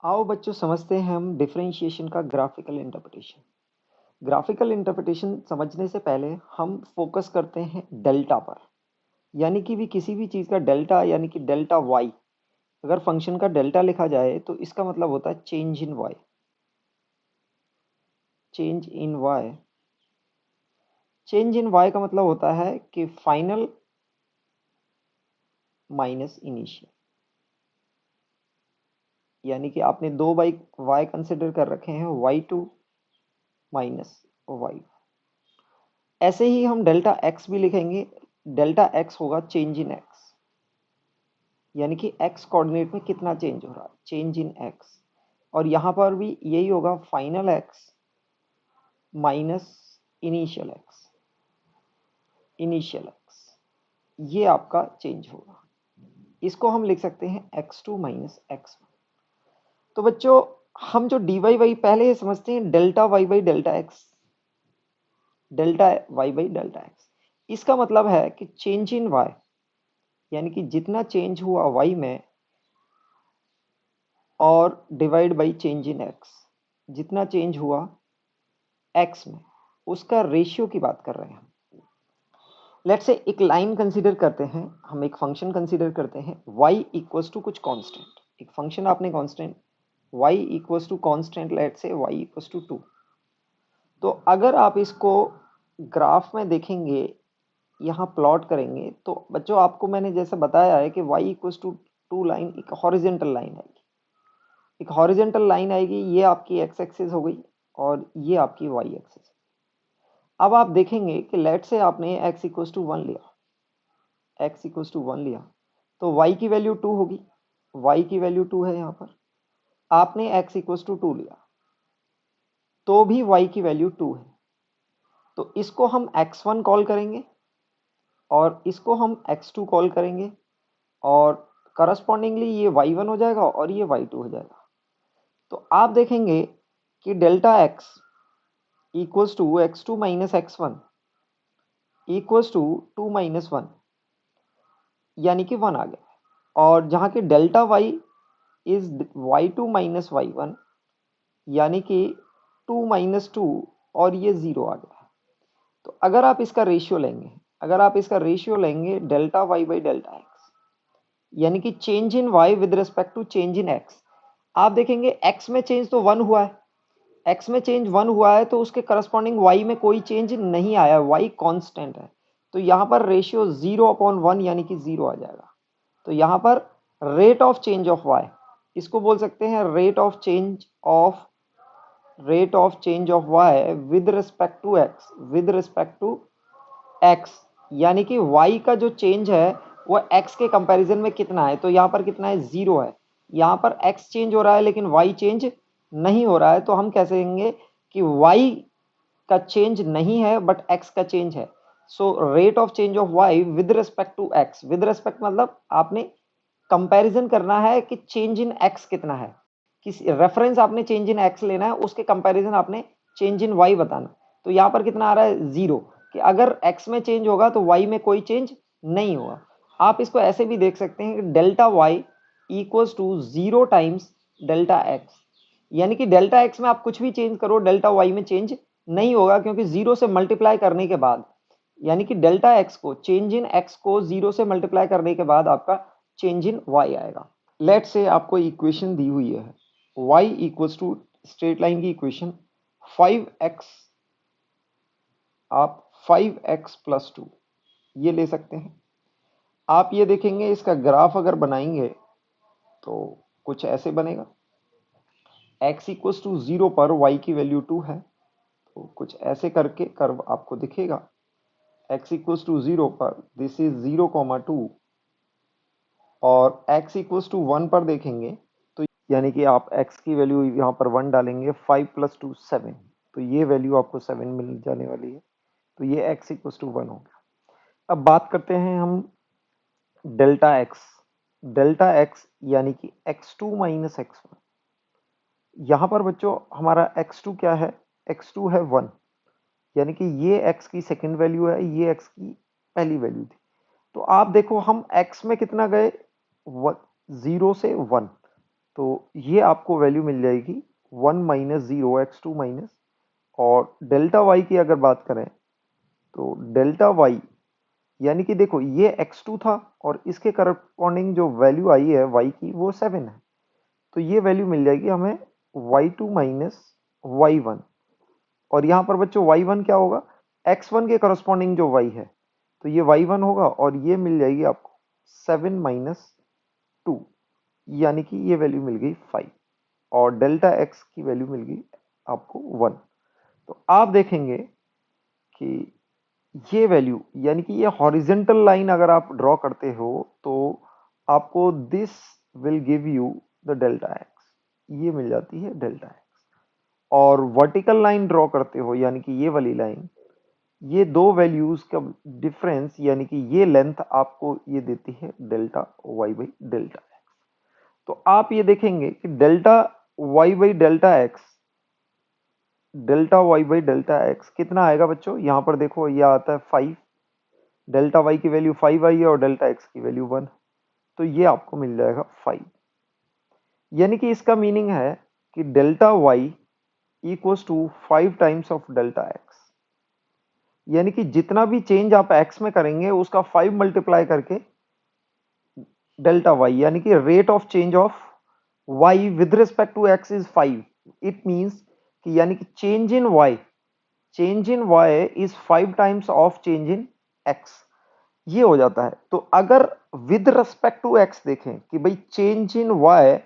आओ बच्चों समझते हैं हम डिफरेंशिएशन का ग्राफिकल इंटरप्रिटेशन। ग्राफिकल इंटरप्रिटेशन समझने से पहले हम फोकस करते हैं डेल्टा पर, यानी कि भी किसी भी चीज़ का डेल्टा यानी कि डेल्टा वाई। अगर फंक्शन का डेल्टा लिखा जाए तो इसका मतलब होता है change in Y. Change in Y, change in Y का मतलब होता है कि फाइनल माइनस इनिशियल, यानी कि आपने दो बाई वाई कंसिडर कर रखे हैं, y2 माइनस वाई। ऐसे ही हम डेल्टा एक्स भी लिखेंगे। डेल्टा एक्स होगा चेंज इन एक्स, यानी कि एक्स कोऑर्डिनेट में कितना चेंज हो रहा है, चेंज इन एक्स। और यहाँ पर भी यही होगा, final x minus initial x. Initial x ये आपका चेंज होगा। इसको हम लिख सकते हैं x2 माइनस x1। तो बच्चों हम जो dy वाई पहले ये समझते हैं delta Y by delta X. Delta Y by delta X, इसका मतलब है कि चेंज इन वाई, यानी कि जितना चेंज हुआ वाई में और divide by change in x, जितना चेंज हुआ एक्स में, उसका रेशियो की बात कर रहे हैं हम। लेट्स से एक लाइन कंसीडर करते हैं, हम एक फंक्शन कंसीडर करते हैं y इक्वल्स टू कुछ कांस्टेंट। एक फंक्शन आपने constant y equals to constant, let's say y equals to 2। तो अगर आप इसको ग्राफ में देखेंगे, यहाँ प्लॉट करेंगे, तो बच्चों आपको मैंने जैसे बताया है कि y इक्वल्स टू 2 लाइन एक हॉरिजेंटल लाइन आएगी। एक हॉरिजेंटल लाइन आएगी, ये आपकी एक्स एक्सिस हो गई और ये आपकी वाई एक्सिस। अब आप देखेंगे कि लेट से आपने x इक्वल्स टू 1 लिया, x इक्वल्स टू 1 लिया, तो y की वैल्यू 2 होगी। y की वैल्यू 2 है यहाँ पर। आपने x इक्वल्स टू 2 लिया तो भी y की वैल्यू 2 है। तो इसको हम x1 कॉल करेंगे और इसको हम x2 कॉल करेंगे, और करस्पॉन्डिंगली ये y1 हो जाएगा और ये y2 हो जाएगा। तो आप देखेंगे कि delta x equals to x2 minus x1 equals to 2 minus 1, यानी कि 1 आ गया। और जहाँ की delta y is y2 minus y1, यानी कि 2 माइनस 2, और ये 0 आ गया। तो अगर आप इसका रेशियो लेंगे, अगर आप इसका रेशियो लेंगे delta y by delta X, यानी कि change in y with respect to change in x, आप देखेंगे x में चेंज तो 1 हुआ है। x में चेंज 1 हुआ है तो उसके करस्पॉन्डिंग y में कोई चेंज नहीं आया, y कांस्टेंट है। तो यहाँ पर रेशियो 0/1 यानी कि 0 आ जाएगा। तो यहाँ पर rate of change of y, इसको बोल सकते हैं rate of change of y with respect to x, with respect to x, यानी कि y का जो चेंज है वो x के कंपैरिजन में कितना है। तो यहाँ पर कितना है, 0 है। यहाँ पर x चेंज हो रहा है लेकिन y चेंज नहीं हो रहा है, तो हम कह सकेंगे कि y का चेंज नहीं है बट x का चेंज है। So rate of change of y with respect to x, with respect मतलब आपने कंपैरिजन करना है कि चेंज इन x कितना है, किस रेफरेंस आपने चेंज इन x लेना है, उसके कंपैरिजन आपने चेंज इन y बताना। तो यहाँ पर कितना आ रहा है, 0, कि अगर x में चेंज होगा तो y में कोई चेंज नहीं होगा। आप इसको ऐसे भी देख सकते हैं कि delta y equals to 0 times delta x, यानी कि डेल्टा x में आप कुछ भी चेंज करो डेल्टा y में चेंज नहीं होगा, क्योंकि 0 से मल्टीप्लाई करने के बाद, यानी कि डेल्टा x को, चेंज इन x को 0 से मल्टीप्लाई करने के बाद आपका चेंज इन y आएगा। लेट से आपको इक्वेशन दी हुई है y equals to straight line की इक्वेशन 5x, आप 5x प्लस 2 ये ले सकते हैं। आप ये देखेंगे इसका ग्राफ अगर बनाएंगे तो कुछ ऐसे बनेगा। x इक्वल्स टू 0 पर y की वैल्यू 2 है, तो कुछ ऐसे करके कर्व आपको दिखेगा। x इक्वल्स टू 0 पर दिस इज 0,2, और x इक्वल्स टू 1 पर देखेंगे तो यानी कि आप x की वैल्यू यहाँ पर 1 डालेंगे, 5 प्लस 2 7, तो ये वैल्यू आपको 7 मिल जाने वाली है। तो ये x इक्वल्स टू 1 हो गया। अब बात करते हैं हम डेल्टा x। डेल्टा x यानी कि x2 माइनस x1। यहाँ पर बच्चों हमारा x2 क्या है, x2 है 1, यानी कि ये x की सेकंड वैल्यू है, ये x की पहली वैल्यू थी। तो आप देखो हम x में कितना गए, 0 से 1, तो ये आपको वैल्यू मिल जाएगी 1 माइनस 0 x2 माइनस, और डेल्टा वाई की अगर बात करें तो डेल्टा वाई यानी कि देखो ये x2 था और इसके करस्पॉन्डिंग जो वैल्यू आई है y की वो 7 है, तो ये वैल्यू मिल जाएगी हमें y2 माइनस y1। और यहाँ पर बच्चों y1 क्या होगा, x1 के करस्पॉन्डिंग जो y है, तो ये y1 होगा और ये मिल जाएगी आपको 7 माइनस 2, यानी कि ये वैल्यू मिल गई 5, और डेल्टा x की वैल्यू मिल गई आपको 1। तो आप देखेंगे कि ये वैल्यू यानी कि ये हॉरिजेंटल लाइन अगर आप ड्रॉ करते हो तो आपको this will give you the delta x, ये मिल जाती है डेल्टा एक्स। और वर्टिकल लाइन ड्रॉ करते हो यानी कि ये वाली लाइन, ये दो वैल्यूज का डिफरेंस यानी कि ये लेंथ आपको ये देती है delta Y by delta X. तो आप ये देखेंगे कि delta Y by delta X, delta Y by delta X कितना आएगा बच्चों, यहाँ पर देखो ये आता है 5, डेल्टा वाई की वैल्यू 5 आई है और डेल्टा एक्स की वैल्यू 1, तो ये आपको मिल जाएगा 5। यानी कि इसका मीनिंग है कि delta Y equals to 5 times of delta X, यानी कि जितना भी चेंज आप एक्स में करेंगे उसका 5 मल्टीप्लाई करके डेल्टा वाई, यानी कि rate of change of Y with respect to X is 5। It means कि यानी कि change in Y is 5 times of change in X, ये हो जाता है। तो अगर विद रिस्पेक्ट टू एक्स देखें कि भाई change in Y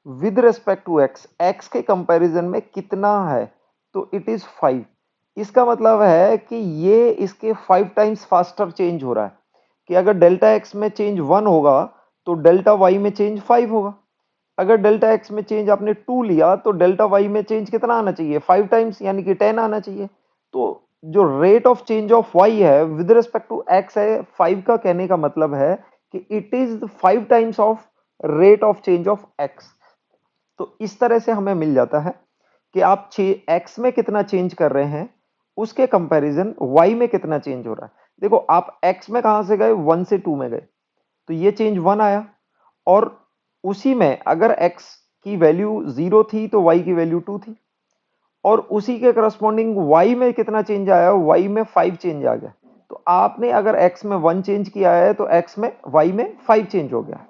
with respect to X, X के कंपैरिजन में कितना है, तो इट इज 5। इसका मतलब है कि ये इसके 5 टाइम्स फास्टर चेंज हो रहा है, कि अगर डेल्टा एक्स में चेंज 1 होगा तो डेल्टा वाई में चेंज 5 होगा। अगर डेल्टा एक्स में चेंज आपने 2 लिया तो डेल्टा वाई में चेंज कितना आना चाहिए, 5 टाइम्स यानी कि 10 आना चाहिए। तो जो rate of change of Y है विद रिस्पेक्ट टू एक्स है 5 का, कहने का मतलब है कि it is 5 times of rate of change of X. तो इस तरह से हमें मिल जाता है कि आप एक्स में कितना चेंज कर रहे हैं उसके कंपैरिजन वाई में कितना चेंज हो रहा है। देखो आप एक्स में कहां से गए, 1 से 2 में गए, तो ये चेंज 1 आया, और उसी में अगर एक्स की वैल्यू 0 थी तो वाई की वैल्यू 2 थी, और उसी के करस्पॉन्डिंग वाई में कितना चेंज आया, वाई में 5 चेंज आ गया। तो आपने अगर एक्स में 1 चेंज किया है तो एक्स में वाई में 5 चेंज हो गया।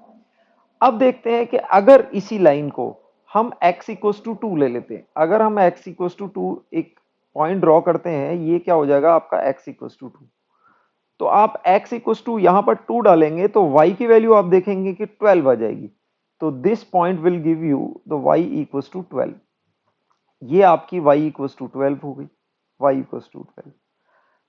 अब देखते हैं कि अगर इसी लाइन को हम x इक्वस टू 2 ले लेते हैं, अगर हम x इक्वस टू 2 एक पॉइंट ड्रॉ करते हैं, ये क्या हो जाएगा आपका x इक्वस टू 2। तो आप x इक्वस टू यहां पर 2 डालेंगे तो y की वैल्यू आप देखेंगे कि 12 आ जाएगी। तो this point will give you the y equals to 12, ये आपकी y इक्वस टू 12 हो गई, y इक्वस टू 12।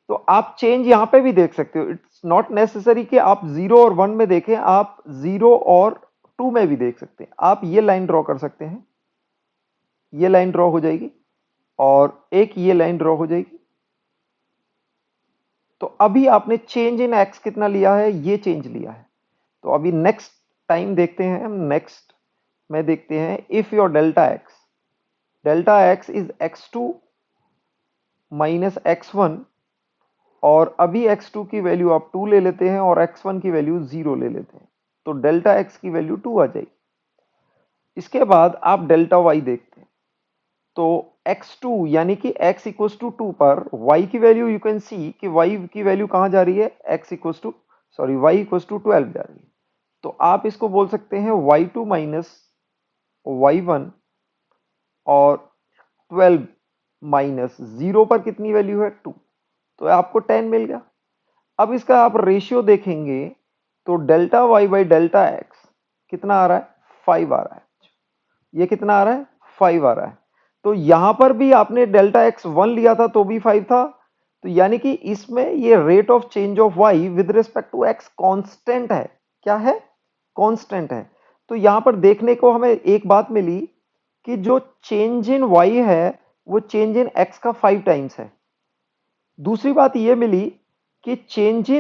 तो आप चेंज यहां पे भी देख सकते हो, इट्स नॉट नेसेसरी कि आप 0 और 1 में देखें, आप 0 और 2 में भी देख सकते हैं। आप ये लाइन ड्रॉ कर सकते हैं, ये लाइन ड्रॉ हो जाएगी और एक ये लाइन ड्रॉ हो जाएगी। तो अभी आपने चेंज इन एक्स कितना लिया है, ये चेंज लिया है। तो अभी नेक्स्ट टाइम देखते हैं हम, नेक्स्ट में देखते हैं if your delta X is x2 minus x1, और अभी x2 की वैल्यू आप 2 ले लेते हैं और x1 की वैल्यू 0 ले लेते हैं, तो डेल्टा x की वैल्यू 2 आ जाएगी। इसके बाद आप डेल्टा y देखते हैं, तो x2 यानी कि x इक्वस टू 2 पर y की वैल्यू यू कैन सी कि y की वैल्यू कहां जा रही है, x equals to y equals to 12 जा रही है। तो आप इसको बोल सकते हैं y2 माइनस y1, और 12 माइनस 0 पर कितनी वैल्यू है 2, तो आपको 10 मिल गया। अब इसका आप रेशियो देखेंगे तो delta Y by delta X कितना आ रहा है, 5 आ रहा है। ये कितना आ रहा है, 5 आ रहा है। तो यहां पर भी आपने डेल्टा एक्स 1 लिया था तो भी 5 था, तो यानी कि इसमें ये rate of change of Y with respect to X constant है। क्या है, कांस्टेंट है। तो यहां पर देखने को हमें एक बात मिली कि जो चेंज इन वाई है वो चेंज इन एक्स का 5 टाइम्स है। दूसरी बात ये मिली कि चेंज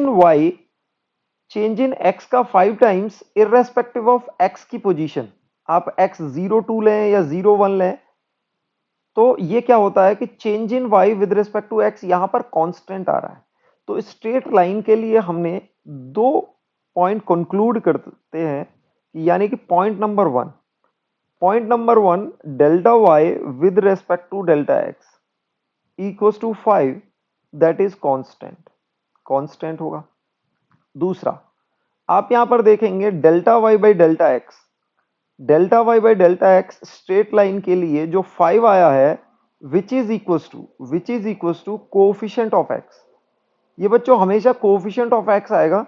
इन एक्स का 5 टाइम्स इररेस्पेक्टिव ऑफ एक्स की पोजीशन, आप एक्स 0 2 लें या 0 1 लें, तो ये क्या होता है कि change in Y with respect to X यहां पर कांस्टेंट आ रहा है। तो स्ट्रेट लाइन के लिए हमने दो पॉइंट कंक्लूड करते हैं, यानी कि point number 1, point number 1, delta Y with respect to delta X equals to 5, that is constant, constant होगा। दूसरा, आप यहां पर देखेंगे delta Y by delta X, delta Y by delta X straight line के लिए जो 5 आया है which is equals to coefficient of X. ये बच्चों हमेशा कोफिशिएंट ऑफ एक्स आएगा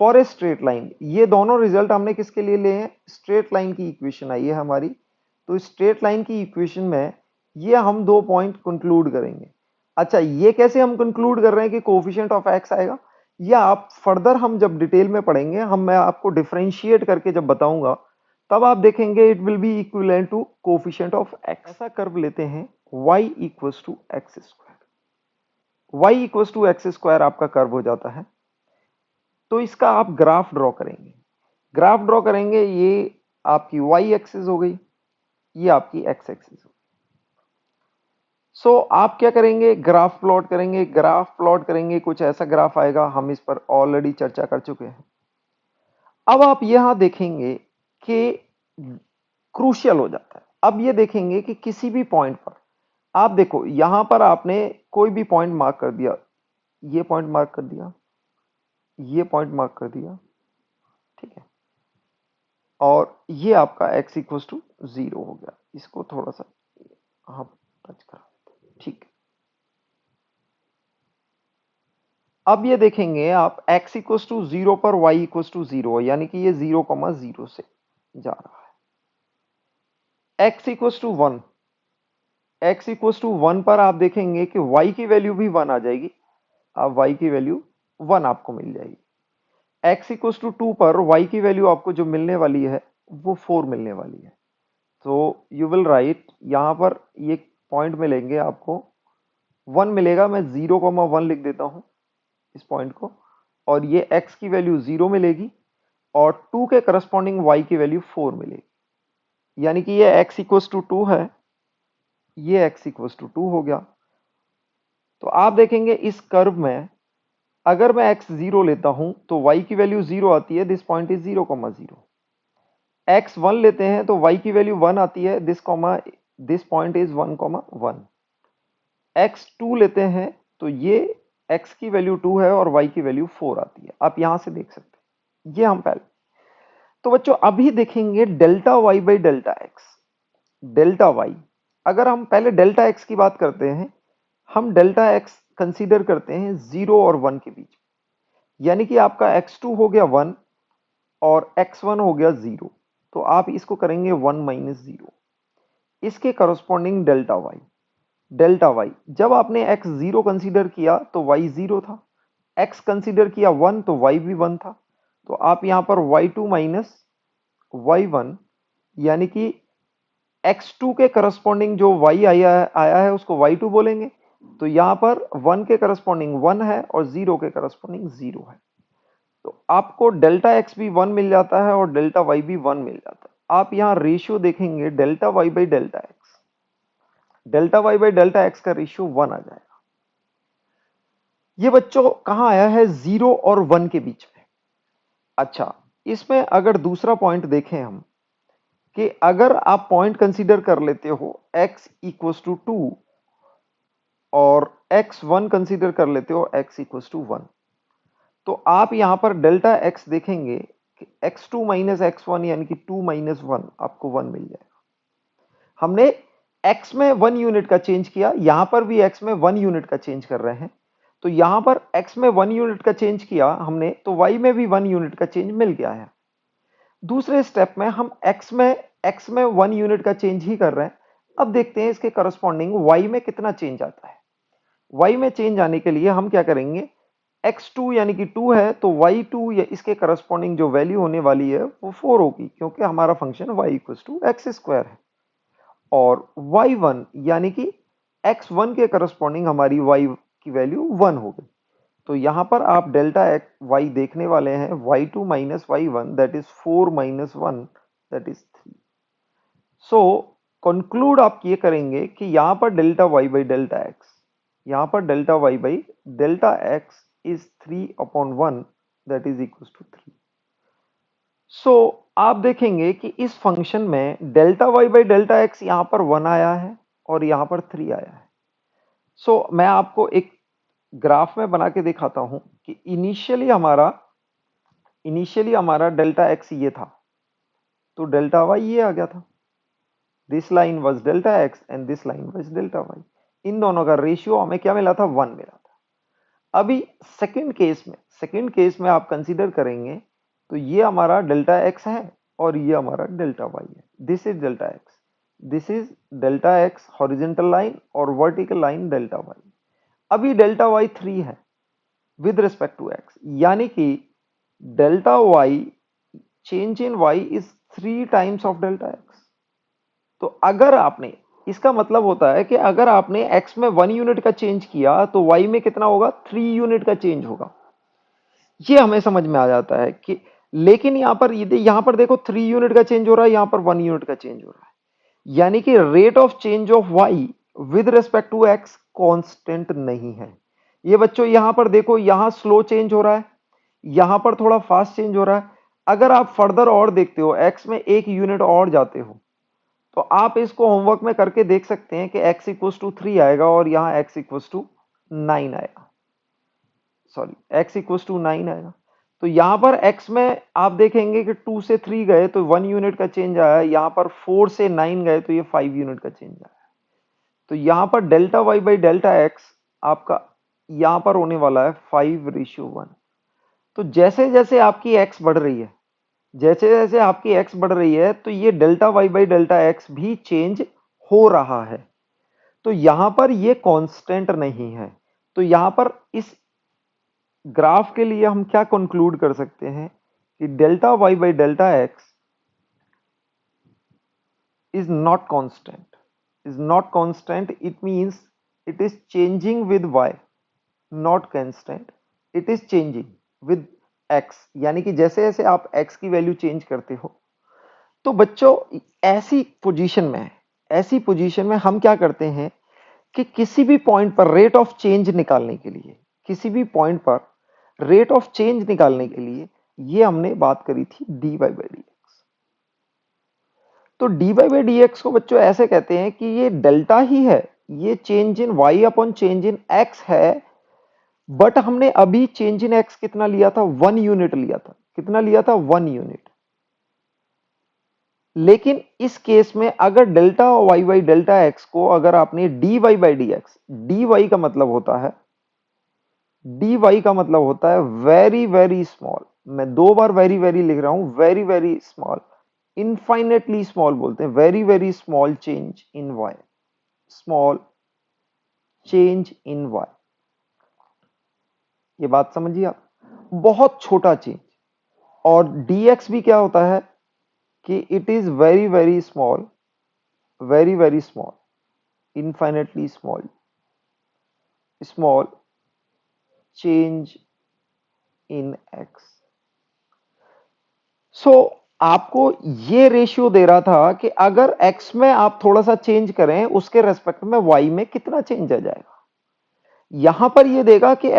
फॉर ए स्ट्रेट लाइन। ये दोनों रिजल्ट हमने किसके लिए लिए हैं? स्ट्रेट लाइन की इक्वेशन आई है हमारी, तो स्ट्रेट लाइन की इक्वेशन में ये हम 2 पॉइंट कंक्लूड करेंगे। अच्छा, ये कैसे हम कंक्लूड कर रहे हैं कि कोफिशिएंट ऑफ एक्स आएगा? या आप फर्दर हम जब डिटेल में पढ़ेंगे, मैं आपको डिफरेंशिएट करके जब बताऊंगा तब आप देखेंगे it will be equivalent to coefficient of X. ऐसा कर्व लेते हैं y equals to X square, y equals to X square आपका कर्व हो जाता है। तो इसका आप ग्राफ ड्रॉ करेंगे, ग्राफ ड्रॉ करेंगे, ये आपकी y एक्सिस हो गई, ये आपकी x एक्सिस हो गई। सो आप क्या करेंगे? ग्राफ प्लॉट करेंगे, ग्राफ प्लॉट करेंगे, कुछ ऐसा ग्राफ आएगा, हम इस पर ऑलरेडी चर्चा कर चुके हैं। अब आप यहां देखेंगे कि क्रूशियल हो जाता है। अब ये देखेंगे कि किसी भी पॉइंट पर आप देखो, यहां पर आपने कोई भी पॉइंट मार्क कर दिया, ये पॉइंट मार्क कर दिया, ये पॉइंट मार्क कर दिया, ठीक है, और ये आपका x इक्वल्स टू 0 हो गया। इसको थोड़ा सा आप टच करा, ठीक है। अब ये देखेंगे आप x इक्वल्स टू 0 पर y इक्वल्स टू 0, यानी कि ये 0,0 से जा रहा है। x equals to 1, x equals to 1 पर आप देखेंगे कि y की वैल्यू भी 1 आ जाएगी, अब y की वैल्यू 1 आपको मिल जाएगी। x इक्वल्स टू 2 पर y की वैल्यू आपको जो मिलने वाली है वो 4 मिलने वाली है। तो यू विल राइट, यहां पर ये पॉइंट मिलेंगे आपको 1 मिलेगा, मैं 0,1 लिख देता हूं इस पॉइंट को, और ये x की वैल्यू 0 मिलेगी और 2 के करस्पॉन्डिंग y की वैल्यू 4 मिलेगी, यानी कि ये x इक्वल्स टू 2 है, ये x इक्वल्स टू 2 हो गया। तो आप देखेंगे इस कर्व में अगर मैं x 0 लेता हूं तो y की वैल्यू 0 आती है, दिस पॉइंट इज 0,0। x 1 लेते हैं तो y की वैल्यू 1 आती है, दिस पॉइंट इज 1,1। x 2 लेते हैं तो ये x की वैल्यू 2 है और y की वैल्यू 4 आती है, आप यहां से देख सकते हैं। ये हम पहले, तो बच्चों अभी देखेंगे delta y by delta X. Delta y, अगर हम पहले डेल्टा x की बात करते हैं, हम डेल्टा x कंसीडर करते हैं 0 और 1 के बीच, यानी कि आपका x2 हो गया 1 और x1 हो गया 0, तो आप इसको करेंगे 1 माइनस 0, इसके corresponding delta y। Delta y, जब आपने x 0 कंसीडर किया तो y 0 था, x कंसीडर किया 1 तो y भी 1 था, तो आप यहां पर y2 माइनस y1, यानी कि x2 के करस्पॉन्डिंग जो y आया है उसको y2 बोलेंगे, तो यहां पर 1 के करस्पॉन्डिंग 1 है और 0 के करस्पॉन्डिंग 0 है, तो आपको डेल्टा x भी 1 मिल जाता है और डेल्टा y भी 1 मिल जाता है। आप यहां रेशियो देखेंगे delta y by delta X, delta y by delta x का रेशियो 1 आ जाएगा। ये बच्चों कहां आया है? 0 और 1 के बीच में। अच्छा, इसमें अगर दूसरा पॉइंट देखें हम, कि अगर आप पॉइंट कंसीडर कर लेते हो x इक्वल्स टू 2 और x1 कंसीडर कर लेते हो x इक्वल्स टू 1, तो आप यहां पर डेल्टा x देखेंगे कि x2 माइनस x1 यानी कि 2 माइनस 1 आपको 1 मिल जाएगा। हमने x में 1 यूनिट का चेंज किया, यहां पर भी x में 1 यूनिट का चेंज कर रहे हैं, तो यहां पर x में 1 यूनिट का चेंज किया हमने, तो y में भी 1 यूनिट का चेंज मिल गया है। दूसरे स्टेप में हम x में 1 यूनिट का चेंज ही कर रहे हैं। अब देखते हैं इसके करस्पॉन्डिंग y में कितना चेंज आता है। y में चेंज आने के लिए हम क्या करेंगे, x2 यानी कि 2 है तो y2 या इसके करस्पॉन्डिंग जो वैल्यू होने वाली है वो 4 होगी, क्योंकि हमारा function y equals to X square है। और y1 यानी कि x1 के करस्पॉन्डिंग हमारी y की वैल्यू 1 हो गई, तो यहां पर आप डेल्टा y देखने वाले हैं y2 minus y1, that is 4 minus 1, that is 3। So conclude आप ये करेंगे कि यहां पर delta y by delta X, यहां पर delta y by delta X is 3/1, that is equal to 3। So आप देखेंगे कि इस फंक्शन में delta Y by delta X यहां पर 1 आया है और यहां पर 3 आया है। सो मैं आपको एक ग्राफ में बना के दिखाता हूं कि इनिशियली हमारा डेल्टा एक्स ये था, तो डेल्टा वाई ये आ गया था। This line was delta x and this line was delta y. इन दोनों का रेशियो हमें क्या मिला था? 1 मिला था। अभी सेकंड केस में आप कंसीडर करेंगे तो ये हमारा डेल्टा एक्स है और ये हमारा डेल्टा वाई है। This is delta X, this is delta X horizontal line और वर्टिकल लाइन डेल्टा वाई। अभी डेल्टा वाई 3 है विद रिस्पेक्ट टू एक्स, यानी कि delta Y change in Y is 3 times of delta X. तो अगर आपने, इसका मतलब होता है कि अगर आपने x में 1 यूनिट का चेंज किया तो y में कितना होगा? 3 यूनिट का चेंज होगा। ये हमें समझ में आ जाता है कि, लेकिन यहां पर देखो 3 यूनिट का चेंज हो रहा है, यहां पर 1 यूनिट का चेंज हो रहा है, यानी कि rate of change of y with respect to x constant नहीं है। ये बच्चों यहां पर देखो, यहां स्लो चेंज हो रहा है, यहां पर थोड़ा फास्ट चेंज हो रहा है। अगर आप फर्दर और देखते हो, x में 1 यूनिट और जाते हो, तो आप इसको होमवर्क में करके देख सकते हैं कि x इक्वल्स टू 3 आएगा और यहां x इक्वल्स टू 9 आएगा। सॉरी, x इक्वल्स टू 9 आएगा। तो यहां पर x में आप देखेंगे कि 2 से 3 गए तो 1 यूनिट का चेंज आया, यहां पर 4 से 9 गए तो ये 5 यूनिट का चेंज आया। तो यहां पर delta Y by delta X आपका यहां पर होने वाला है 5:1। तो जैसे जैसे आपकी x बढ़ रही है, जैसे जैसे आपकी x बढ़ रही है, तो ये delta Y by delta X भी चेंज हो रहा है। तो यहां पर ये कांस्टेंट नहीं है। तो यहां पर इस ग्राफ के लिए हम क्या कंक्लूड कर सकते हैं कि delta Y by delta X is not constant. It means it is changing with y, not constant. It is changing with x, यानी कि जैसे जैसे आप x की वैल्यू चेंज करते हो, तो बच्चों ऐसी पोजीशन में हम क्या करते हैं कि किसी भी पॉइंट पर रेट ऑफ चेंज निकालने के लिए, ये हमने बात करी थी dy बाई डी। तो dy बाई डी एक्स को बच्चों ऐसे कहते हैं कि ये डेल्टा ही है, ये change in y upon change in x है, बट हमने अभी चेंज इन x कितना लिया था? 1 यूनिट लिया था। कितना लिया था? 1 यूनिट। लेकिन इस केस में अगर delta y by delta x को अगर आपने dy by d x, dy का मतलब होता है वेरी वेरी स्मॉल। मैं 2 बार वेरी वेरी लिख रहा हूं, very very small, infinitely small बोलते हैं, very very small change in y, small change in y। ये बात समझिए आप, बहुत छोटा चेंज। और dx भी क्या होता है कि it is very very small, infinitely small change in x। सो आपको ये रेशियो दे रहा था कि अगर x में आप थोड़ा सा चेंज करें, उसके रेस्पेक्ट में y में कितना चेंज आ जाएगा। यहां पर ये देगा कि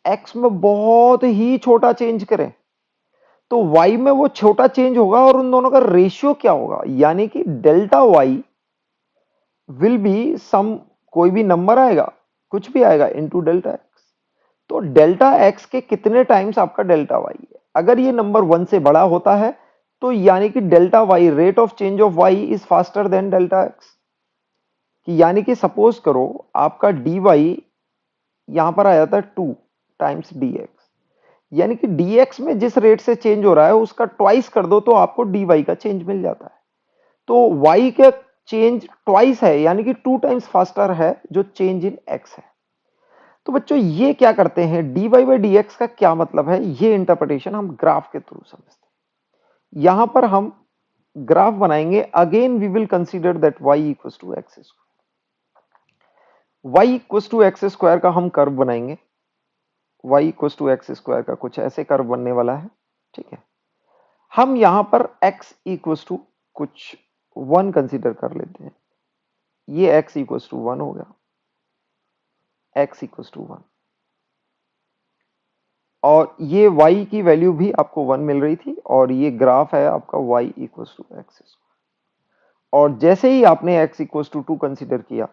x में बहुत ही छोटा चेंज करें तो y में वो छोटा चेंज होगा और उन दोनों का रेशियो क्या होगा, यानी कि delta y will be some, कोई भी नंबर आएगा, कुछ भी आएगा, इनटू डेल्टा x। तो डेल्टा x के कितने टाइम्स आपका डेल्टा y है। अगर ये नंबर 1 से बड़ा होता है तो यानी कि delta y, rate of change of y is faster than delta x। कि यानी कि सपोज करो आपका dy यहां पर आ जाता है 2 टाइम्स dx, यानी कि dx में जिस रेट से चेंज हो रहा है उसका ट्वाइस कर दो तो आपको dy का चेंज मिल जाता है। तो y का चेंज ट्वाइस है, यानी कि 2 टाइम्स फास्टर है जो चेंज इन x है। तो बच्चों ये क्या करते हैं, dy बाई डी एक्स का क्या मतलब है, ये इंटरप्रिटेशन हम ग्राफ के थ्रू समझते हैं। यहां पर हम ग्राफ बनाएंगे। Again we will consider that y equals to X square. y equals to X square का हम कर्व बनाएंगे। y equals to X square का कुछ ऐसे कर्व बनने वाला है, ठीक है। हम यहां पर x इक्वल्स टू कुछ 1 कंसीडर कर लेते हैं। ये x इक्वल्स टू 1 हो गया, x इक्वल्स टू 1। और ये y की वैल्यू भी आपको 1 मिल रही थी और ये ग्राफ है आपका y equals to X square. और जैसे ही आपने x इक्वल्स टू 2 कंसिडर किया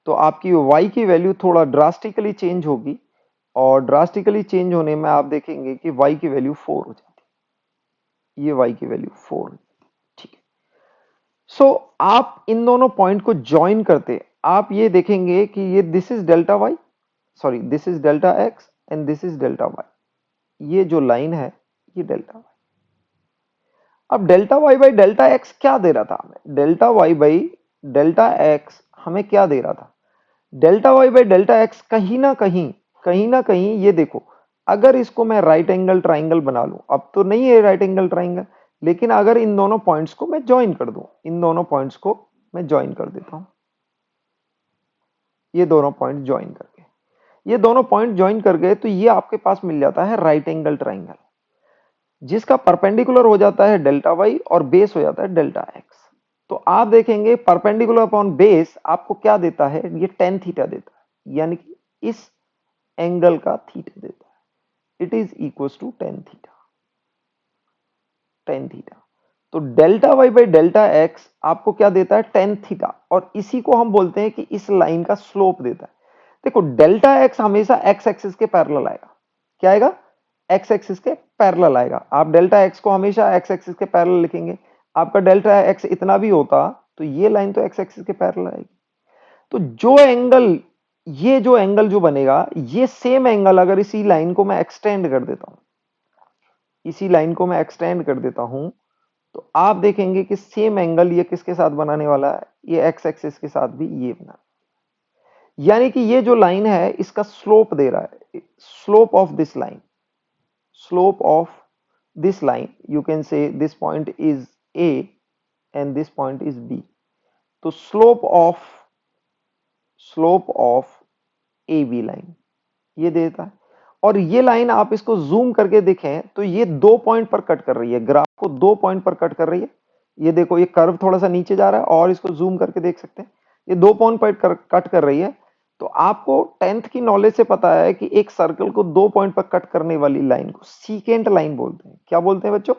तो आपकी y की वैल्यू थोड़ा ड्रास्टिकली चेंज होगी और ड्रास्टिकली चेंज होने में आप देखेंगे कि y की वैल्यू 4 हो जाती है। ये y की वैल्यू 4 हो जाती है। ठीक है। सो आप इन दोनों पॉइंट को ज्वाइन करते आप ये देखेंगे कि ये this is delta y, sorry this is delta x and this is delta y। ये जो लाइन है ये डेल्टा y। अब delta y by delta x क्या दे रहा था हमें? Delta y by delta x हमें क्या दे रहा था? Delta y by delta x कहीं ना कहीं ये देखो, अगर इसको मैं राइट एंगल ट्राइंगल बना लूं, अब तो नहीं है राइट एंगल ट्राइंगल, लेकिन अगर इन दोनों पॉइंट्स को मैं ज्वाइन कर दूं, इन दोनों पॉइंट्स को मैं ज्वाइन कर देता हूं, ये दोनों पॉइंट ज्वाइन करके, ये दोनों पॉइंट ज्वाइन कर गए तो ये आपके पास मिल जाता है राइट एंगल ट्राइंगल, जिसका परपेंडिकुलर हो जाता है डेल्टा वाई और बेस हो जाता है डेल्टा एक्स। तो आप देखेंगे परपेंडिकुलर अपॉन बेस आपको क्या देता है? ये टेन थीटा देता है, यानी कि इस एंगल का थीटा देता है। It is equal to tan theta, tan theta. तो delta Y by delta x आपको क्या देता है? Tan theta. और इसी को हम बोलते हैं कि इस लाइन का स्लोप देता है। देखो डेल्टा एक्स हमेशा एक्स एक्सिस के पैरेलल आएगा। क्या आएगा? एक्स एक्सिस के पैरेलल आएगा। आप डेल्टा एक्स को हमेशा एक्स एक्सिस के पैरेलल लिखेंगे। आपका डेल्टा एक्स इतना भी होता तो ये लाइन तो एक्स एक्सिस के पैरेलल आएगी। तो जो एंगल, ये जो एंगल जो बनेगा, ये सेम एंगल अगर इसी लाइन को मैं एक्सटेंड कर देता हूं, इसी लाइन को मैं एक्सटेंड कर देता हूं, तो आप देखेंगे कि सेम एंगल ये किसके साथ बनाने वाला है? ये एक्स एक्सिस के साथ भी ये बना, यानी कि ये जो लाइन है इसका स्लोप दे रहा है, slope of this line, slope of this line, you can say this point is A and this point is B. तो slope of A B line ये देता है। और ये लाइन आप इसको जूम करके देखें तो ये दो पॉइंट पर कट कर रही है, ग्राफ को दो पॉइंट पर कट कर रही है। ये देखो ये कर्व थोड़ा सा नीचे जा रहा है और इसको जूम करके देख सकते हैं, ये दो पॉइंट पर कट कर रही है। तो आपको टेंथ की नॉलेज से पता है कि एक सर्कल को दो पॉइंट पर कट करने वाली लाइन को सीकेंट लाइन बोलते हैं। क्या बोलते हैं बच्चों?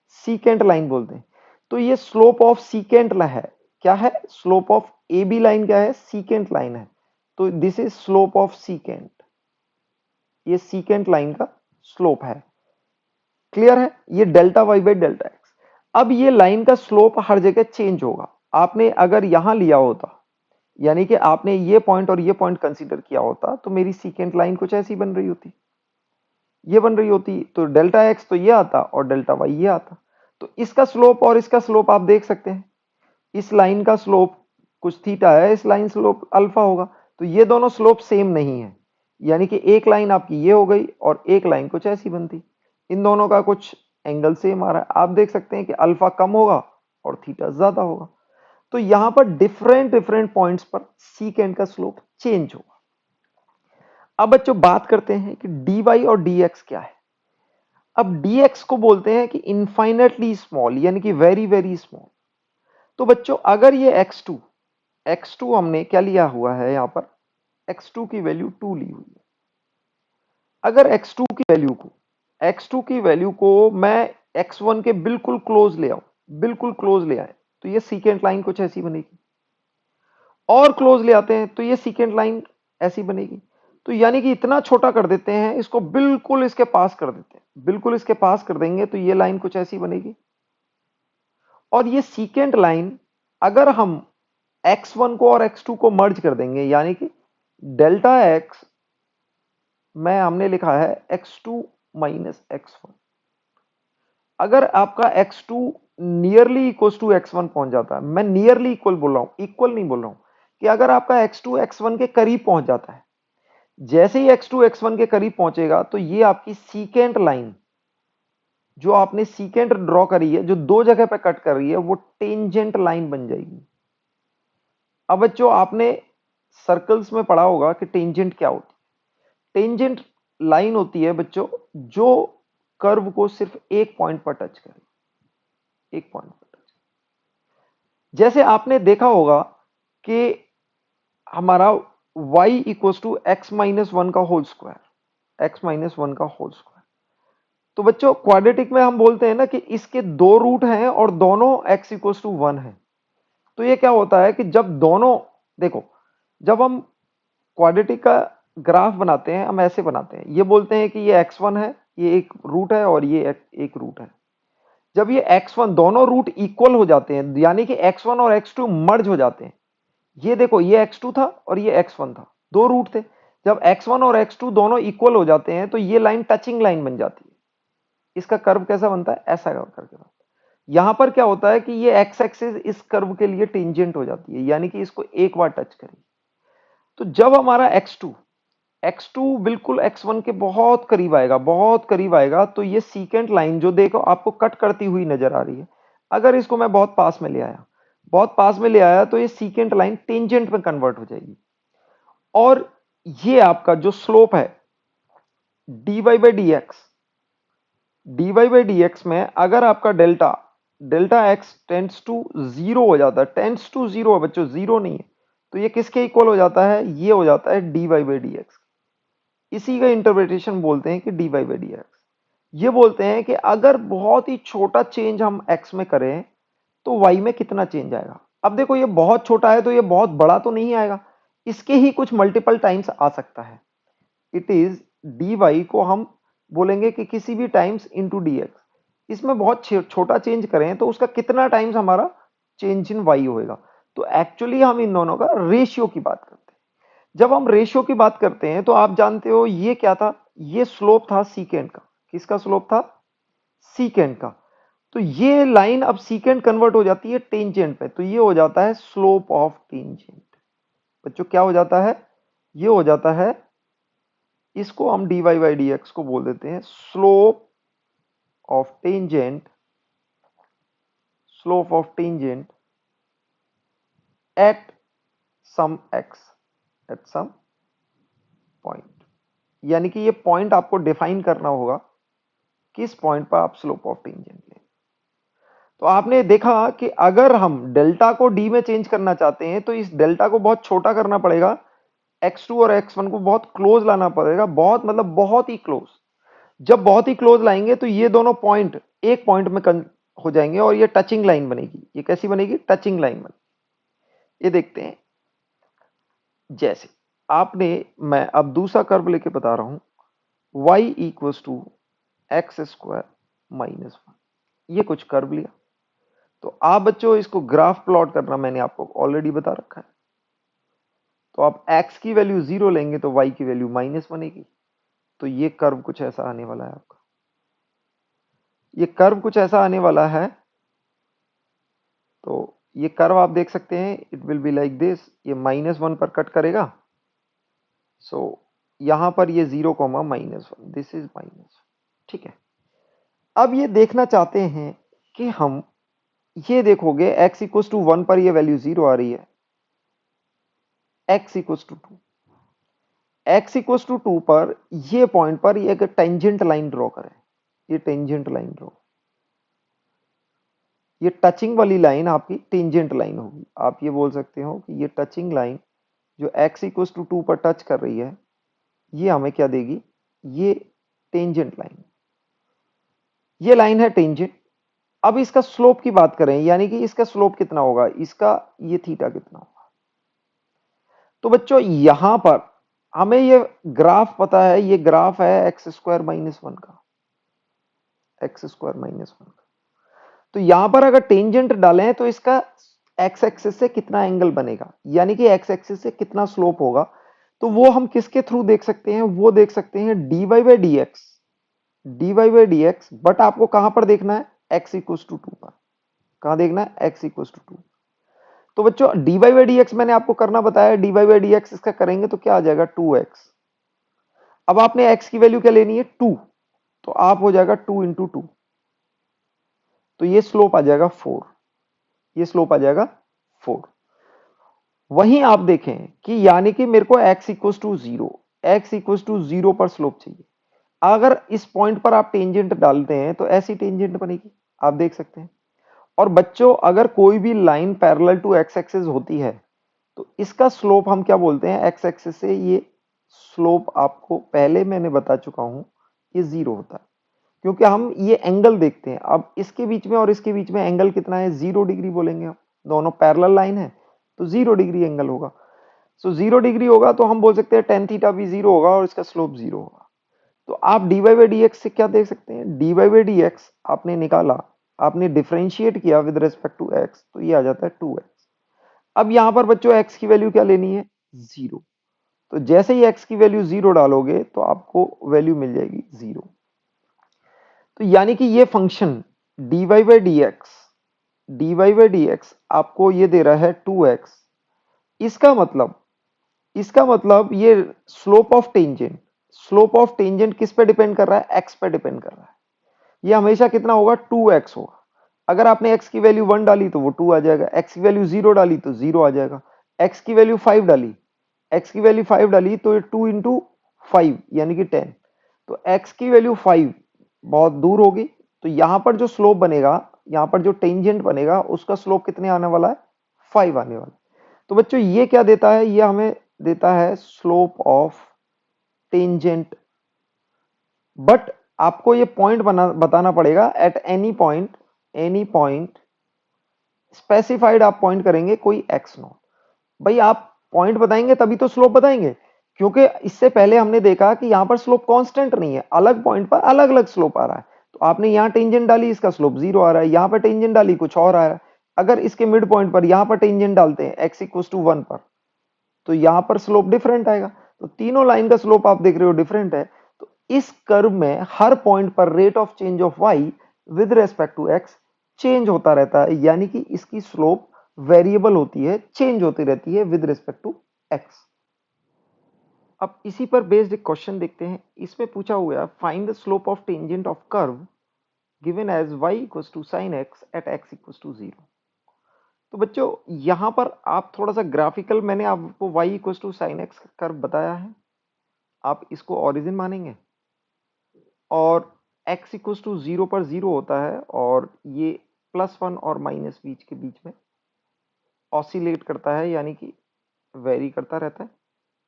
सीकेंट लाइन बोलते हैं। तो ये स्लोप ऑफ सीकेंट है। क्या है? Slope of A B line क्या है? सीकेंट लाइन है। तो this is slope of secant, ये सीकेंट लाइन का स्लोप है। क्लियर है? ये delta Y by delta X. अब ये लाइन का स्लोप हर जगह चेंज होगा। आपने अगर यहां लिया होता, यानी कि आपने ये पॉइंट और ये पॉइंट कंसीडर किया होता, तो मेरी सीकेंट लाइन कुछ ऐसी बन रही होती, ये बन रही होती। तो डेल्टा एक्स तो ये आता और डेल्टा वाई ये आता। तो इसका स्लोप और इसका स्लोप आप देख सकते हैं। इस लाइन का स्लोप कुछ थीटा है, इस लाइन स्लोप अल्फा होगा। तो ये दोनों स्लोप सेम नहीं है, यानी कि एक लाइन आपकी ये हो गई और एक लाइन कुछ ऐसी बनती। इन दोनों का कुछ एंगल सेम आ रहा है। आप देख सकते हैं कि अल्फा कम होगा और थीटा ज्यादा होगा। तो यहां पर डिफरेंट डिफरेंट पॉइंट्स पर सीकेंट का स्लोप चेंज होगा। अब बच्चों बात करते हैं कि dy और dx क्या है। अब dx को बोलते हैं कि इनफाइनेटली स्मॉल, यानी कि वेरी वेरी स्मॉल। तो बच्चों अगर ये x2 हमने क्या लिया हुआ है, यहां पर x2 की वैल्यू 2 ली हुई है। अगर x2 की वैल्यू को मैं x1 के बिल्कुल क्लोज ले आऊं, बिल्कुल क्लोज ले आए, तो ये सीकेंट लाइन कुछ ऐसी बनेगी। और क्लोज ले आते हैं तो ये सीकेंट लाइन ऐसी बनेगी। तो यानी कि इतना छोटा कर देते हैं, इसको बिल्कुल इसके पास कर देते हैं, बिल्कुल इसके पास कर देंगे तो ये लाइन कुछ ऐसी बनेगी। और ये सीकेंट लाइन अगर हम x1 को और x2 को मर्ज कर देंगे, यानी कि डेल्टा x में हमने लिखा है x2 माइनस x1। अगर आपका x2 nearly equal to x1 पहुंच जाता है, मैं नियरली इक्वल बोल रहा हूं, इक्वल नहीं बोल रहा हूं, कि अगर आपका x2 x1 के करीब पहुंच जाता है, जैसे ही x2 x1 के करीब पहुंचेगा तो ये आपकी सीकेंट लाइन, जो आपने सीकेंट ड्रॉ करी है, जो दो जगह पे कट कर रही है, वो टेंजेंट लाइन बन जाएगी। अब बच्चों आपने सर्कल्स में पढ़ा होगा कि टेंजेंट क्या होती है। टेंजेंट लाइन होती है बच्चों जो कर्व को सिर्फ एक पॉइंट पर टच करे, एक पॉइंट पर टच। जैसे आपने देखा होगा कि हमारा y equal to X minus one का होल स्क्वायर, x माइनस 1 का होल स्क्वायर। तो बच्चों क्वाड्रेटिक में हम बोलते हैं ना कि इसके दो रूट हैं और दोनों x इक्वल्स टू 1 है। तो ये क्या होता है कि जब दोनों, देखो जब हम क्वाड्रेटिक का ग्राफ बनाते हैं हम ऐसे बनाते हैं, ये बोलते हैं कि ये x1 है, ये एक रूट है और ये एक रूट है। जब ये x1 दोनों रूट इक्वल हो जाते हैं यानी कि x1 और x2 मर्ज हो जाते हैं, ये देखो ये x2 था और ये x1 था, दो रूट थे। जब x1 और x2 दोनों इक्वल हो जाते हैं तो ये लाइन टचिंग लाइन बन जाती है। इसका कर्व कैसा बनता है, ऐसा कर्व करके बनता है। यहां पर क्या होता है कि ये एक्स एक्सिस इस कर्व के लिए टेंजेंट हो जाती है, यानी कि इसको एक बार टच करेगी। तो जब हमारा x2 बिल्कुल x1 के बहुत करीब आएगा, बहुत करीब आएगा, तो ये सीकेंट लाइन जो देखो आपको कट करती हुई नजर आ रही है, अगर इसको मैं बहुत पास में ले आया, बहुत पास में ले आया, तो ये सीकेंट लाइन टेंजेंट में कन्वर्ट हो जाएगी। और ये आपका जो स्लोप है dy बाई डी एक्स में अगर आपका delta X tends to zero हो जाता है, टेंड्स टू जीरो है बच्चों, जीरो नहीं है, तो ये किसके इक्वल हो जाता है, ये हो जाता है dy बाई डी एक्स। इसी का इंटरप्रिटेशन बोलते हैं कि dy बाई डी एक्स। ये बोलते हैं कि अगर बहुत ही छोटा चेंज हम x में करें तो y में कितना चेंज आएगा। अब देखो ये बहुत छोटा है तो ये बहुत बड़ा तो नहीं आएगा, इसके ही कुछ मल्टीपल टाइम्स आ सकता है। इट इज dy को हम बोलेंगे कि किसी भी टाइम्स इंटू डी एक्स। इसमें बहुत छोटा चेंज करें तो उसका कितना टाइम्स हमारा चेंज इन वाई होएगा। तो एक्चुअली हम इन दोनों का रेशियो की बात करते हैं। जब हम रेशियो की बात करते हैं तो आप जानते हो ये क्या था, ये स्लोप था सीकेंट का। किसका स्लोप था, सीकेंट का। तो ये लाइन अब सीकेंट कन्वर्ट हो जाती है टेंजेंट पे, तो ये हो जाता है स्लोप ऑफ टेंजेंट। बच्चों क्या हो जाता है, ये हो जाता है, इसको हम dy बाई डी एक्स को बोल देते हैं slope of tangent, slope of tangent at some x, at some point. यानी कि ये पॉइंट आपको डिफाइन करना होगा, किस पॉइंट पर आप स्लोप ऑफ टेंजेंट लें। तो आपने देखा कि अगर हम डेल्टा को डी में चेंज करना चाहते हैं तो इस डेल्टा को बहुत छोटा करना पड़ेगा, x2 और x1 को बहुत क्लोज लाना पड़ेगा, बहुत मतलब बहुत ही क्लोज। जब बहुत ही क्लोज लाएंगे तो ये दोनों पॉइंट एक पॉइंट में हो जाएंगे और ये टचिंग लाइन बनेगी। ये कैसी बनेगी, टचिंग लाइन बनेगी। ये देखते हैं, जैसे आपने, मैं अब दूसरा कर्व लेके बता रहा हूं, y equals to X square minus 1, ये कुछ कर्व लिया। तो आप बच्चों इसको ग्राफ प्लॉट करना मैंने आपको ऑलरेडी बता रखा है। तो आप x की वैल्यू 0 लेंगे तो y की वैल्यू माइनस बनेगी। तो ये कर्व कुछ ऐसा आने वाला है आपका, ये कर्व कुछ ऐसा आने वाला है। तो ये कर्व आप देख सकते हैं, it will be like this, ये -1 पर कट करेगा। सो यहां पर ये 0 कॉमा -1, दिस इज माइनस, ठीक है। अब ये देखना चाहते हैं कि हम, ये देखोगे x इक्वल्स टू 1 पर ये वैल्यू 0 आ रही है, x equals to 2, x equals to 2 पर ये पॉइंट पर ये एक टेंजेंट लाइन ड्रॉ करें। ये टेंजेंट लाइन ड्रॉ, ये टचिंग वाली लाइन आपकी टेंजेंट लाइन होगी। आप ये बोल सकते हो कि ये टचिंग लाइन जो x इक्वल्स टू 2 पर टच कर रही है, ये हमें क्या देगी, ये टेंजेंट लाइन, ये लाइन है टेंजेंट। अब इसका स्लोप की बात करें, यानी कि इसका स्लोप कितना होगा, इसका ये थीटा कितना होगा। तो बच्चों यहां पर हमें ये ग्राफ पता है, ये ग्राफ है एक्स स्क्वायर माइनस 1 का, एक्स स्क्वायर माइनस 1 का। तो यहां पर अगर टेंजेंट डालें तो इसका एक्स एक्सिस से कितना एंगल बनेगा, यानी कि एक्स एक्सिस से कितना स्लोप होगा। तो वो हम किसके थ्रू देख सकते हैं, वो देख सकते हैं dy by d x, dy by d x, but आपको कहां पर देखना है, x इक्वल्स टू 2 पर। कहां देखना है, x इक्वल्स टू 2। तो बच्चों dy बाई डी एक्स मैंने आपको करना बताया, dy बाई डी एक्स इसका करेंगे तो क्या आ जाएगा, 2x। अब आपने x की वैल्यू क्या लेनी है, 2, तो आप हो जाएगा 2 इंटू 2, तो ये स्लोप आ जाएगा 4, ये स्लोप आ जाएगा 4। वहीं आप देखें कि यानी कि मेरे को x equals to 0, x equals to 0 पर स्लोप चाहिए। अगर इस पॉइंट पर आप टेंजेंट डालते हैं तो ऐसी टेंजेंट बनेगी, आप देख सकते हैं। और बच्चों अगर कोई भी line parallel to X axis होती है तो इसका स्लोप हम क्या बोलते हैं, एक्स एक्सिस से ये स्लोप आपको पहले मैंने बता चुका हूं, ये 0 होता है, क्योंकि हम ये एंगल देखते हैं। अब इसके बीच में और इसके बीच में एंगल कितना है, 0 डिग्री बोलेंगे हम, दोनों पैरेलल लाइन है तो 0 डिग्री एंगल होगा। सो 0 डिग्री होगा तो हम बोल सकते हैं टेन थीटा भी 0 होगा और इसका स्लोप 0 होगा। तो आप dy बाई डी एक्स से क्या देख सकते हैं, dy बाई डी एक्स आपने निकाला, आपने डिफ्रेंशिएट किया विद रिस्पेक्ट टू x, तो ये आ जाता है 2x। अब यहां पर बच्चों x की वैल्यू क्या लेनी है, 0। तो जैसे ही x की वैल्यू 0 डालोगे तो आपको वैल्यू मिल जाएगी 0। तो यानी कि ये function dy by d x आपको ये दे रहा है 2x। इसका मतलब ये स्लोप ऑफ टेंजेंट किस पे डिपेंड कर रहा है, x पे डिपेंड कर रहा है। ये हमेशा कितना होगा, 2x होगा। अगर आपने x की वैल्यू 1 डाली तो वो 2 आ जाएगा, x की वैल्यू 0 डाली तो 0 आ जाएगा, x की वैल्यू 5 डाली, तो ये 2 इंटू 5 यानी कि 10। तो x की वैल्यू 5 बहुत दूर होगी, तो यहां पर जो स्लोप बनेगा, यहां पर जो टेंजेंट बनेगा उसका स्लोप कितने आने वाला है, 5 आने वाला है। तो बच्चों ये क्या देता है, ये हमें देता है स्लोप ऑफ टेंजेंट। बट आपको ये पॉइंट बताना पड़ेगा, एट एनी पॉइंट स्पेसिफाइड आप पॉइंट करेंगे कोई x नॉट। भाई आप पॉइंट बताएंगे तभी तो स्लोप बताएंगे, क्योंकि इससे पहले हमने देखा कि यहां पर स्लोप कांस्टेंट नहीं है, अलग पॉइंट पर अलग अलग स्लोप आ रहा है। तो आपने यहां टेंजेंट डाली, इसका स्लोप 0 आ रहा है, यहां पर टेंजेंट डाली कुछ और आ रहा है। अगर इसके मिड पॉइंट पर यहां पर टेंजेंट डालते हैं x इक्वल टू 1 पर, तो यहां पर स्लोप डिफरेंट आएगा। तो तीनों लाइन का स्लोप आप देख रहे हो डिफरेंट है। तो इस कर्व में हर पॉइंट पर rate of change of y with respect to x change होता रहता है, यानी कि इसकी स्लोप वेरिएबल होती है, चेंज होती रहती है विद रिस्पेक्ट टू x। अब इसी पर बेस्ड एक क्वेश्चन देखते हैं। इसमें पूछा हुआ है find the slope of tangent of curve given as y equals to sin x at x equals to 0। तो बच्चों यहां पर आप थोड़ा सा ग्राफिकल, मैंने आपको y equals to sin x curve बताया है, आप इसको ओरिजिन मानेंगे और x इक्वल्स टू 0 पर 0 होता है और ये +1 और माइनस बीच के बीच में ऑसिलेट करता है, यानी कि वेरी करता रहता है।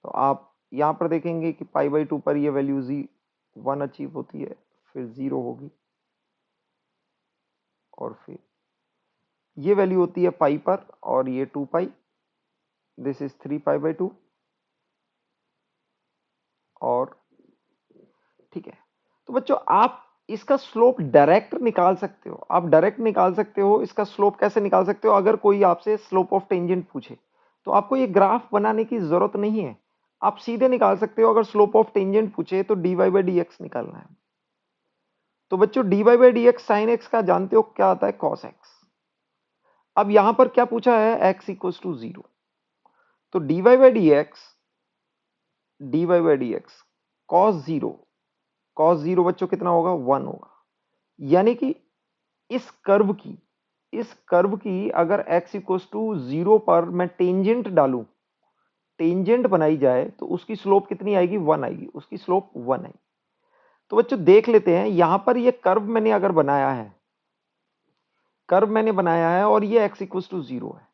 तो आप यहाँ पर देखेंगे कि पाई बाई 2 पर ये वैल्यू 1 अचीव होती है, फिर 0 होगी और फिर ये वैल्यू होती है पाई पर और ये 2 पाई, दिस इज 3 पाई बाई 2। और ठीक है, तो बच्चों आप इसका स्लोप डायरेक्ट निकाल सकते हो, आप डायरेक्ट निकाल सकते हो। इसका स्लोप कैसे निकाल सकते हो, अगर कोई आपसे स्लोप ऑफ टेंजेंट पूछे तो आपको ये ग्राफ बनाने की जरूरत नहीं है, आप सीधे निकाल सकते हो। अगर स्लोप ऑफ टेंजेंट पूछे तो dy बाई डी एक्स निकालना है। तो बच्चों dy by d x sign x का जानते हो क्या आता है, कॉस एक्स। अब यहां पर क्या पूछा है, x इक्वल्स टू 0। तो dy by d x cos 0 बच्चों कितना होगा, 1 होगा। यानी कि इस कर्व की अगर x इक्वल्स टू 0 पर मैं टेंजेंट डालूं, टेंजेंट बनाई जाए तो उसकी स्लोप कितनी आएगी, 1 आएगी, उसकी स्लोप 1 आएगी। तो बच्चों देख लेते हैं, यहां पर ये कर्व मैंने अगर बनाया है, और ये x इक्वल्स टू 0 है,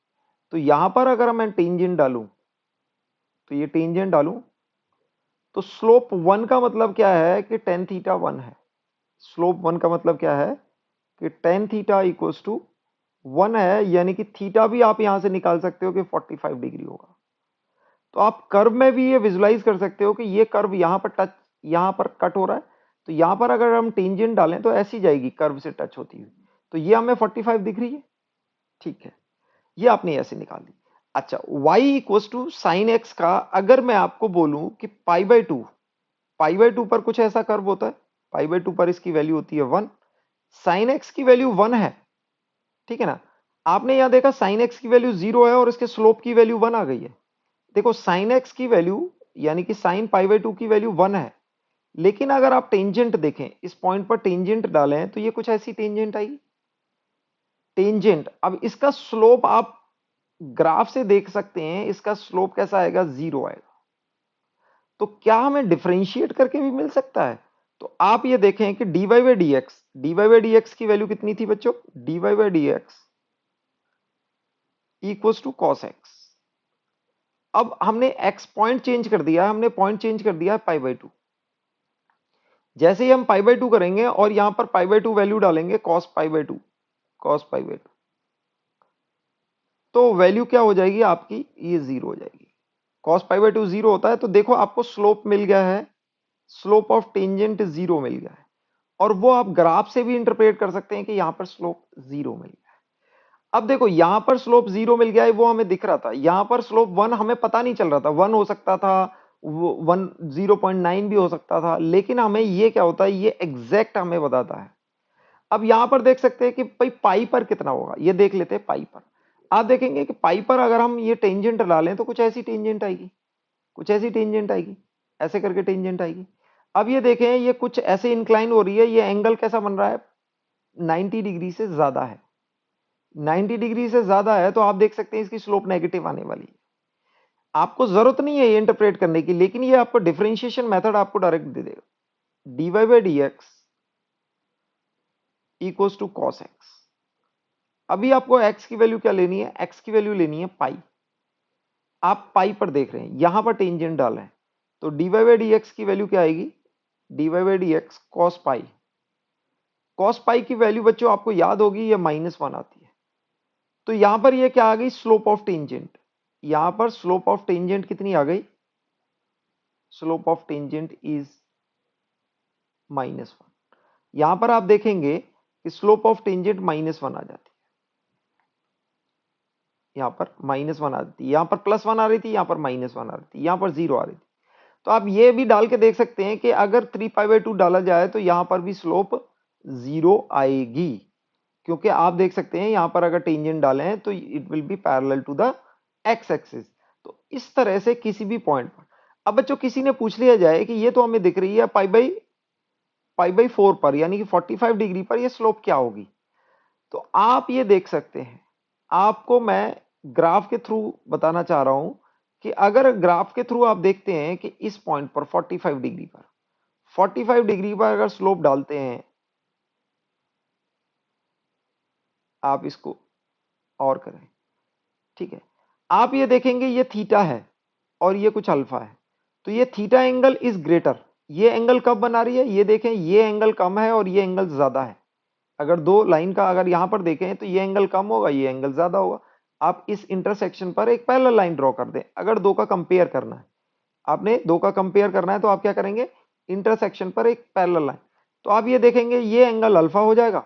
तो यहां पर अगर मैं टेंजेंट डालूं, तो ये टेंजेंट डालूं तो स्लोप 1 का मतलब क्या है कि टेन थीटा 1 है। स्लोप 1 का मतलब क्या है कि टेन थीटा इक्वल्स टू 1 है, यानी कि थीटा भी आप यहां से निकाल सकते हो कि 45 डिग्री होगा। तो आप कर्व में भी ये विजुलाइज कर सकते हो कि ये कर्व यहां पर कट हो रहा है, तो यहां पर अगर हम टेंजेंट डालें तो ऐसी जाएगी कर्व से टच होती हुई, तो ये हमें 45 दिख रही है। ठीक है, ये आपने ऐसे निकाल दी। अच्छा, y equals to sine x का अगर मैं आपको बोलूं कि पाई बाई टू पर कुछ ऐसा कर्व होता है, पाई बाई 2 पर इसकी वैल्यू होती है 1, साइन एक्स की वैल्यू 1 है, ठीक है ना। आपने यहां देखा साइन एक्स की वैल्यू 0 है और इसके स्लोप की वैल्यू 1 आ गई है। देखो साइन एक्स की वैल्यू यानी कि साइन पाई बाई 2 की वैल्यू 1 है, लेकिन अगर आप टेंजेंट देखें, इस पॉइंट पर टेंजेंट डालें तो ये कुछ ऐसी टेंजेंट आएगी, टेंजेंट। अब इसका स्लोप आप ग्राफ से देख सकते हैं, इसका स्लोप कैसा आएगा, 0 आएगा। तो क्या हमें डिफरेंशिएट करके भी मिल सकता है, तो आप ये देखें कि dy बाई डी एक्स की वैल्यू कितनी थी बच्चों, dy by d x equals to cos x. अब हमने x पॉइंट चेंज कर दिया है, हमने पॉइंट चेंज कर दिया है π/2। जैसे ही हम π/2 करेंगे और यहां पर π/2 वैल्यू डालेंगे cos π/2, cos π/2, तो वैल्यू क्या हो जाएगी आपकी, ये 0 हो जाएगी। cos π/2 0 होता है, तो देखो आपको स्लोप मिल गया है, स्लोप ऑफ टेंजेंट 0 मिल गया है, और वो आप ग्राफ से भी इंटरप्रेट कर सकते हैं कि यहां पर स्लोप 0 मिल गया है। अब देखो यहां पर स्लोप 0 मिल गया है, वो हमें दिख रहा था, यहां पर स्लोप 1 हमें पता नहीं चल रहा था, 1 हो सकता था, 0.9 भी हो सकता था, लेकिन हमें ये क्या होता है, ये एग्जैक्ट हमें बताता है। अब यहां पर देख सकते हैं कि भाई पाई पर कितना होगा, ये देख लेते हैं पाई पर। आप देखेंगे कि पाई पर अगर हम ये टेंजेंट डालें तो कुछ ऐसी टेंजेंट आएगी, कुछ ऐसी टेंजेंट आएगी, ऐसे करके टेंजेंट आएगी। अब ये देखें, ये कुछ ऐसे इंक्लाइन हो रही है, ये एंगल कैसा बन रहा है, 90 डिग्री से ज्यादा है, 90 डिग्री से ज्यादा है, तो आप देख सकते हैं इसकी स्लोप नेगेटिव आने वाली है। आपको जरूरत नहीं है ये इंटरप्रेट करने की, लेकिन ये आपको डिफरेंशिएशन मेथड आपको डायरेक्ट दे देगा, dy/dx equals to cos x। अभी आपको x की वैल्यू क्या लेनी है, x की वैल्यू लेनी है पाई। आप पाई पर देख रहे हैं, यहां पर टेंजेंट डाल रहे हैं, तो dy/dx की वैल्यू क्या आएगी, dy/dx cos पाई। cos पाई की वैल्यू बच्चों आपको याद होगी, ये -1 आती है। तो यहां पर ये क्या आ गई, स्लोप ऑफ टेंजेंट। यहां पर स्लोप ऑफ टेंजेंट कितनी आ गई, स्लोप ऑफ टेंजेंट इज -1। यहां पर आप देखेंगे कि स्लोप ऑफ टेंजेंट -1 आ जाती है, यहां पर -1 आ जाती है, यहां पर +1 आ रही थी, यहां पर -1 आ रही थी, यहां पर 0 आ रही थी। तो आप ये भी डाल के देख सकते हैं कि अगर 3π/2 डाला जाए तो यहां पर भी स्लोप 0 आएगी, क्योंकि आप देख सकते हैं यहां पर अगर टेंजेंट डाले हैं तो it will be parallel to the x axis. तो इस तरह से किसी भी पॉइंट पर, अब बच्चों किसी ने पूछ लिया जाए कि ये तो हमें दिख रही है π/4 पर, यानी कि 45 डिग्री पर ये स्लोप क्या होगी, तो आप ये देख सकते हैं, आपको मैं ग्राफ के थ्रू बताना चाह रहा हूं कि अगर ग्राफ के थ्रू आप देखते हैं कि इस पॉइंट पर 45 डिग्री पर, 45 डिग्री पर अगर स्लोप डालते हैं, आप इसको और करें, ठीक है, आप ये देखेंगे ये थीटा है और ये कुछ अल्फा है, तो ये थीटा एंगल इज ग्रेटर। ये एंगल कब बना रही है, ये देखें, ये एंगल कम है और ये एंगल ज्यादा है। अगर दो लाइन का अगर यहां पर देखें तो ये एंगल कम होगा, ये एंगल ज्यादा होगा। आप इस इंटरसेक्शन पर एक पैरेलल लाइन ड्रॉ कर दें। अगर दो का कंपेयर करना है, आपने दो का कंपेयर करना है, तो आप क्या करेंगे, इंटरसेक्शन पर एक पैरेलल लाइन, तो आप ये देखेंगे ये एंगल अल्फा हो जाएगा,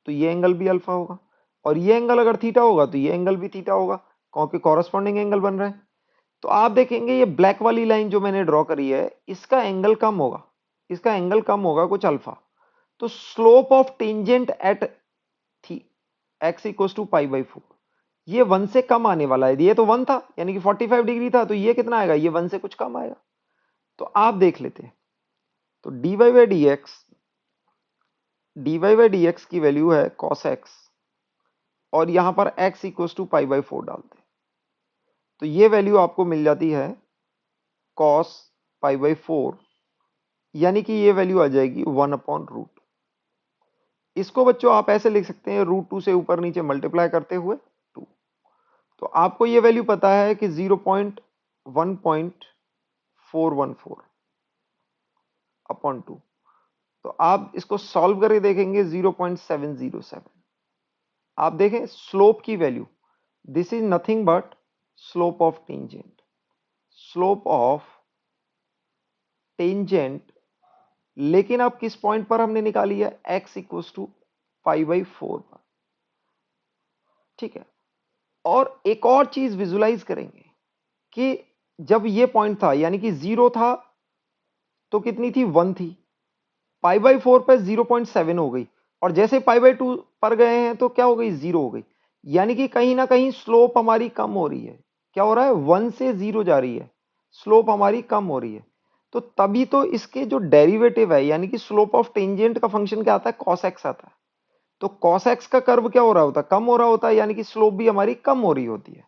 तो ये एंगल भी अल्फा होगा, और ये एंगल अगर थीटा होगा तो ये एंगल भी थीटा होगा, क्योंकि कॉरस्पॉन्डिंग एंगल बन रहा है। तो आप देखेंगे ये ब्लैक वाली लाइन जो मैंने ड्रॉ करी है, इसका एंगल कम होगा, इसका एंगल कम होगा कुछ अल्फा। तो slope of tangent at x equal to π/4, ये 1 से कम आने वाला है। ये तो 1 था, यानी कि 45 डिग्री था, तो ये कितना आएगा, ये 1 से कुछ कम आएगा। तो आप देख लेते हैं, तो dy/dx की वैल्यू है cos x, और यहां पर x इक्वल टू π/4 डालते हैं, तो ये वैल्यू आपको मिल जाती है cos π/4, यानी कि ये वैल्यू आ जाएगी 1/√। इसको बच्चों आप ऐसे लिख सकते हैं, √2 से ऊपर नीचे मल्टीप्लाई करते हुए 2। तो आपको ये वैल्यू पता है कि 0.1.414 अपॉन 2। तो आप इसको सॉल्व करके देखेंगे 0.707। आप देखें स्लोप की value, this is nothing but slope of tangent, slope of tangent, लेकिन अब किस पॉइंट पर हमने निकाली है, x इक्वल्स टू π/4 पर, ठीक है। और एक और चीज विजुलाइज करेंगे कि जब ये पॉइंट था, यानी कि 0 था, तो कितनी थी, 1 थी, π/4 पे 0.7 हो गई, और जैसे π/2 पर गए हैं तो क्या हो गई, 0 हो गई, यानी कि कहीं ना कहीं स्लोप हमारी कम हो रही है। क्या हो रहा है, 1 से 0 जा रही है, स्लोप हमारी कम हो रही है। तो तभी तो इसके जो डेरिवेटिव है, यानी कि स्लोप ऑफ टेंजेंट का फंक्शन क्या आता है, cos x आता है। तो cos x का कर्व क्या हो रहा होता है, कम हो रहा होता है, यानी कि स्लोप भी हमारी कम हो रही होती है।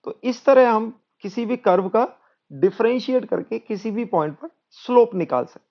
तो इस तरह हम किसी भी कर्व का डिफरेंशिएट करके किसी भी पॉइंट पर स्लोप निकाल सकते हैं।